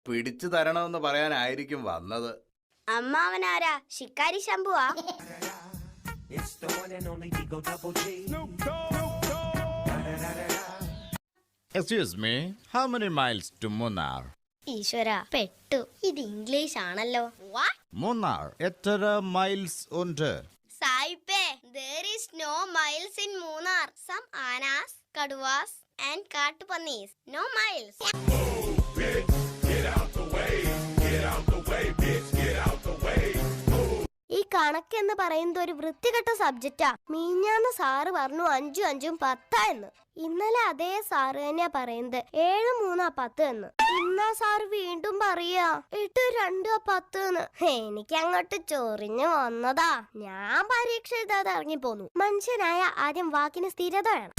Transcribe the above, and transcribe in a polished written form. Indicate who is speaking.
Speaker 1: പിടിച്ചു തരണമെന്ന് പറയാനായിരിക്കും വന്നത്.
Speaker 2: അമ്മാവനാരാ? ശിക്കാരി ശംഭുവാ?
Speaker 3: Excuse me, how many miles to Munnar?
Speaker 2: ഈശ്വര, പെട്ടു. ഇത് ഇംഗ്ലീഷ് ആണല്ലോ.
Speaker 3: Munnar, എത്ര മൈൽസ് ഉണ്ട്?
Speaker 2: സായിപ്പേ, there is no miles in Munnar. Some anas, kaduvas and കാട്ടുപന്നീസ്. No miles. ഈ കണക്കെന്ന് പറയുന്നത് ഒരു വൃത്തികെട്ട സബ്ജക്റ്റാ. മീഞ്ഞാന്ന് സാറ് പറഞ്ഞു 5 5 10 എന്ന്. ഇന്നലെ അതേ സാറ് തന്നെയാ പറയുന്നത് 7 3 10 എന്ന്. ഇന്നാ സാറ് വീണ്ടും പറയാ 8 2 10 എന്ന്. എനിക്ക് അങ്ങോട്ട് ചൊറിഞ്ഞു വന്നതാ. ഞാൻ പരീക്ഷ എഴുതാതെ ഇറങ്ങിപ്പോന്നു. മനുഷ്യനായ ആദ്യം വാക്കിന് സ്ഥിരത വേണം.